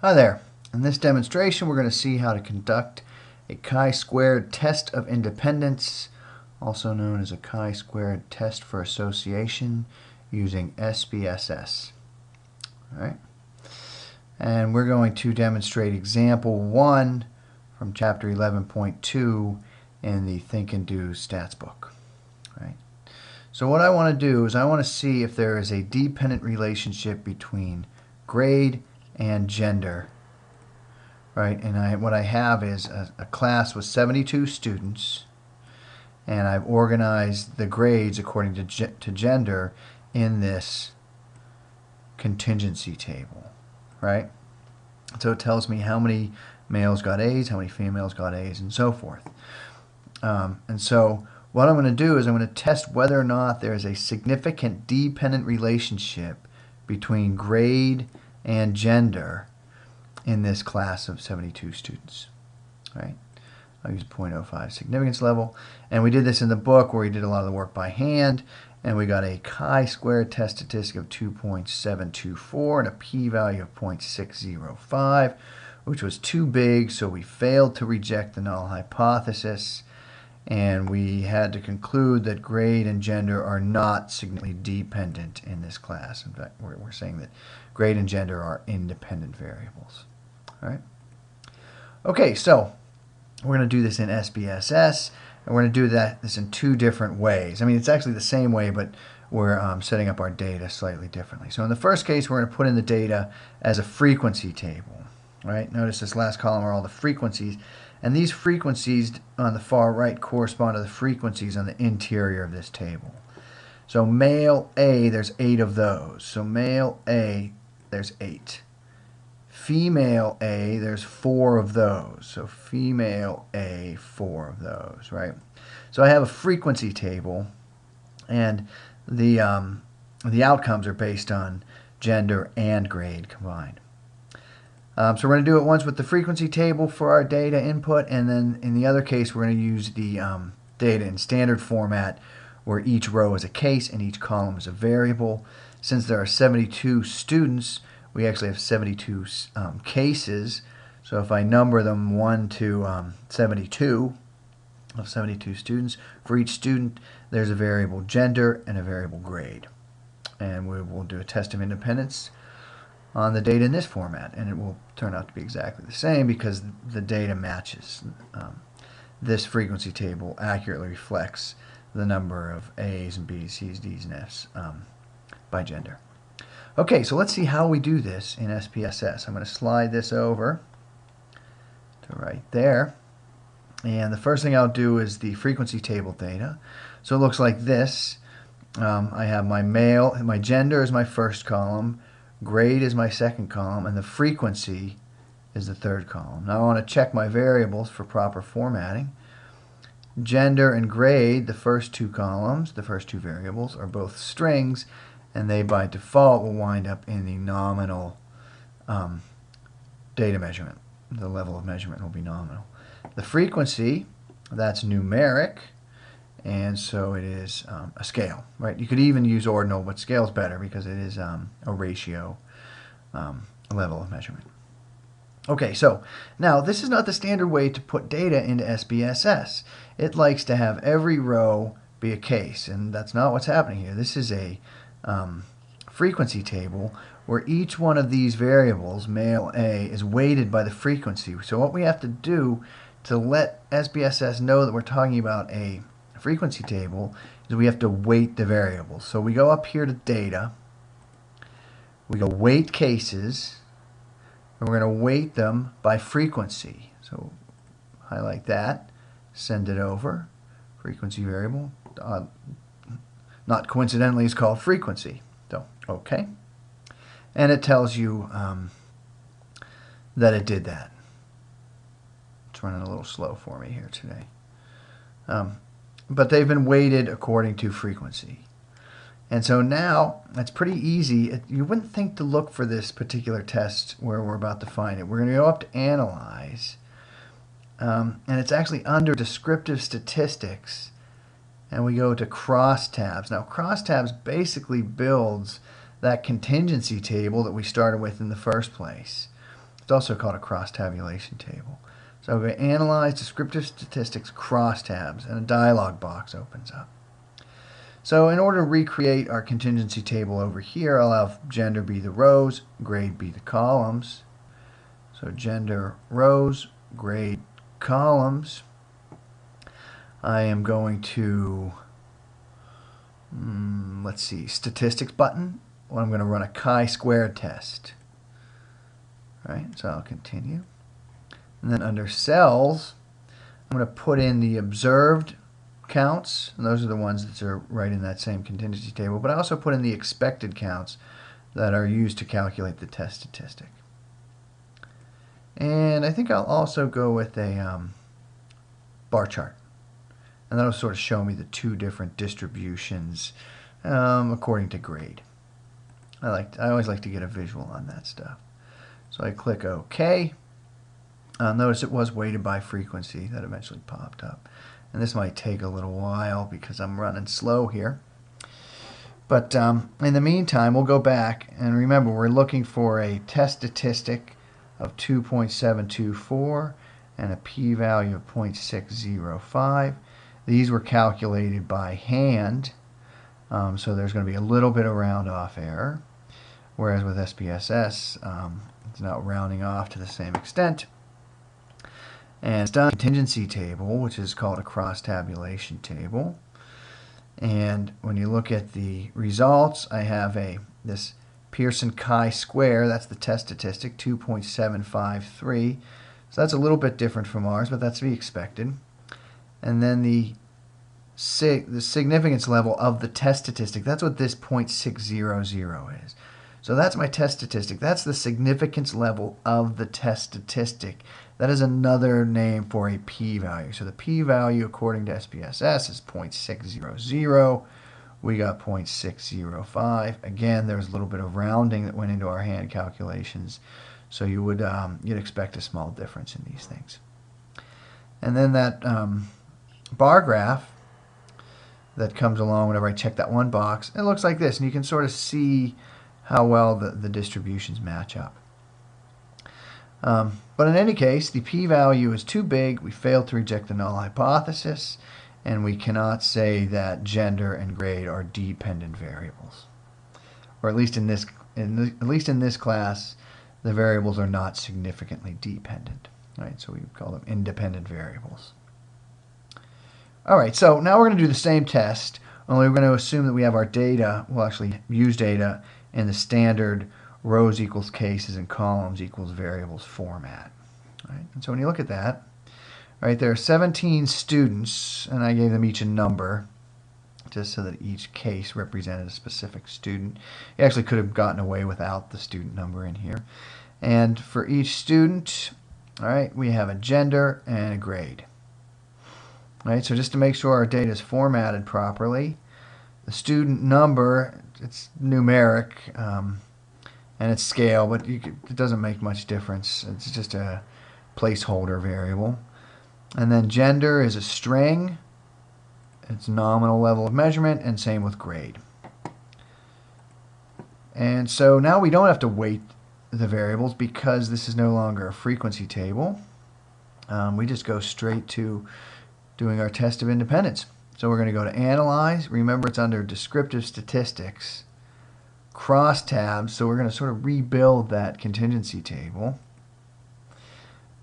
Hi there. In this demonstration, we're going to see how to conduct a chi-squared test of independence, also known as a chi-squared test for association, using SPSS. All right. And we're going to demonstrate example 1 from chapter 11.2 in the Think and Do stats book. All right. So what I want to do is I want to see if there is a dependent relationship between grade and gender. Right, and what I have is a class with 72 students, and I've organized the grades according to gender in this contingency table, right? So it tells me how many males got A's, how many females got A's, and so forth. And so what I'm going to do is I'm going to test whether or not there is a significant dependent relationship between grade and gender in this class of 72 students, right? I'll use 0.05 significance level. And we did this in the book where we did a lot of the work by hand, and we got a chi-squared test statistic of 2.724 and a p-value of 0.605, which was too big, so we failed to reject the null hypothesis, and we had to conclude that grade and gender are not significantly dependent in this class. In fact, we're saying that grade and gender are independent variables. All right. Okay, so we're going to do this in SPSS, and we're going to do this in two different ways. I mean, it's actually the same way, but we're setting up our data slightly differently. So in the first case, we're going to put in the data as a frequency table. Right? Notice this last column are all the frequencies, and these frequencies on the far right correspond to the frequencies on the interior of this table. So male A, there's 8 of those. So male A, there's 8. Female A, there's 4 of those. So female A, 4 of those, right? So I have a frequency table, and the outcomes are based on gender and grade combined. So we're going to do it once with the frequency table for our data input, and then in the other case we're going to use the data in standard format where each row is a case and each column is a variable. Since there are 72 students, we actually have 72 cases. So if I number them 1 to 72, of 72 students, for each student there's a variable gender and a variable grade. And we will do a test of independence on the data in this format, and it will turn out to be exactly the same because the data matches. This frequency table accurately reflects the number of A's and B's, C's, D's, and F's by gender. Okay, so let's see how we do this in SPSS. I'm going to slide this over to right there. And the first thing I'll do is the frequency table data. So it looks like this. I have my male, my gender is my first column, grade is my second column, and the frequency is the third column. Now I want to check my variables for proper formatting. Gender and grade, the first two columns, the first two variables, are both strings, and they by default will wind up in the nominal data measurement. The level of measurement will be nominal. The frequency, that's numeric, and so it is a scale, right? You could even use ordinal, but scale's better because it is a ratio level of measurement. Okay, so now this is not the standard way to put data into SPSS. It likes to have every row be a case, and that's not what's happening here. This is a frequency table where each one of these variables, male A, is weighted by the frequency. So what we have to do to let SPSS know that we're talking about a frequency table is we have to weight the variables. So we go up here to data, we go weight cases, and we're going to weight them by frequency. So highlight that, send it over, frequency variable, not coincidentally is called frequency. So okay, and it tells you that it did that. It's running a little slow for me here today. But they've been weighted according to frequency. And so now, it's pretty easy. You wouldn't think to look for this particular test where we're about to find it. We're going to go up to Analyze, and it's actually under Descriptive Statistics, and we go to Crosstabs. Now, Crosstabs basically builds that contingency table that we started with in the first place. It's also called a cross-tabulation table. So I'm going to analyze descriptive statistics crosstabs, and a dialog box opens up. So in order to recreate our contingency table over here, I'll have gender be the rows, grade be the columns. So gender rows, grade columns. I am going to, let's see, statistics button. Well, I'm going to run a chi-squared test. All right, so I'll continue. And then under cells, I'm going to put in the observed counts, and those are the ones that are right in that same contingency table, but I also put in the expected counts that are used to calculate the test statistic. And I think I'll also go with a bar chart, and that'll sort of show me the two different distributions according to grade. I always like to get a visual on that stuff. So I click OK. Notice it was weighted by frequency. That eventually popped up. And this might take a little while because I'm running slow here. But in the meantime, we'll go back. And remember, we're looking for a test statistic of 2.724 and a p-value of 0.605. These were calculated by hand. So there's going to be a little bit of round-off error. Whereas with SPSS, it's not rounding off to the same extent. And it's done a contingency table, which is called a cross-tabulation table. And when you look at the results, I have this Pearson chi-square, that's the test statistic, 2.753. So that's a little bit different from ours, but that's to be expected. And then the significance level of the test statistic, that's what this 0.600 is. So that's my test statistic. That's the significance level of the test statistic. That is another name for a p-value. So the p-value, according to SPSS, is 0.600. We got 0.605. Again, there's a little bit of rounding that went into our hand calculations. So you'd expect a small difference in these things. And then that bar graph that comes along whenever I check that one box, it looks like this. And you can sort of see how well the distributions match up. But in any case, the p-value is too big. We failed to reject the null hypothesis, and we cannot say that gender and grade are dependent variables. Or at least in this class, the variables are not significantly dependent. Right? So we would call them independent variables. All right, so now we're going to do the same test, only we're going to assume that we have our data. We'll actually use data in the standard rows equals cases and columns equals variables format. Right? And so when you look at that, right, there are 17 students, and I gave them each a number just so that each case represented a specific student. You actually could have gotten away without the student number in here. And for each student, all right, we have a gender and a grade. All right, so just to make sure our data is formatted properly, the student number, it's numeric, and it's scale, but it doesn't make much difference. It's just a placeholder variable. And then gender is a string. It's nominal level of measurement, and same with grade. And so now we don't have to weight the variables because this is no longer a frequency table. We just go straight to doing our test of independence. So we're going to go to Analyze. Remember, it's under Descriptive Statistics. Crosstabs, so we're going to sort of rebuild that contingency table.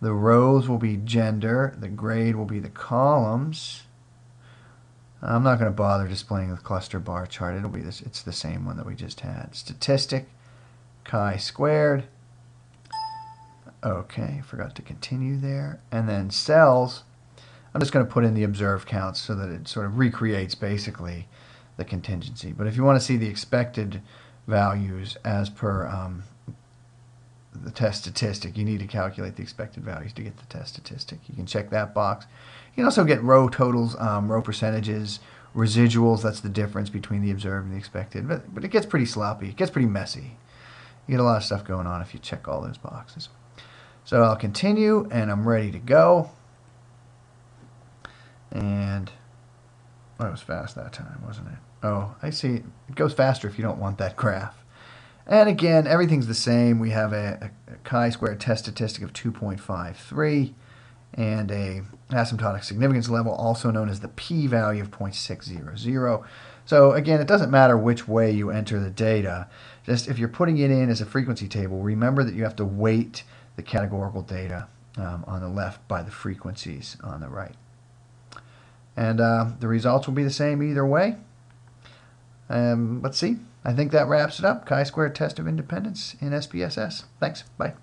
The rows will be gender, the grade will be the columns. I'm not going to bother displaying the cluster bar chart. It'll be this. It's the same one that we just had. Statistic, chi-squared. Okay, forgot to continue there. And then cells, I'm just going to put in the observed counts so that it sort of recreates basically the contingency. But if you want to see the expected values as per the test statistic, you need to calculate the expected values to get the test statistic. You can check that box. You can also get row totals, row percentages, residuals. That's the difference between the observed and the expected. But it gets pretty sloppy. It gets pretty messy. You get a lot of stuff going on if you check all those boxes. So I'll continue, and I'm ready to go. And oh, it was fast that time, wasn't it? Oh, I see. It goes faster if you don't want that graph. And again, everything's the same. We have a chi-square test statistic of 2.53 and a asymptotic significance level, also known as the p-value of 0.600. So again, it doesn't matter which way you enter the data. Just if you're putting it in as a frequency table, remember that you have to weight the categorical data on the left by the frequencies on the right. And the results will be the same either way. Let's see. I think that wraps it up. Chi-square test of independence in SPSS. Thanks. Bye.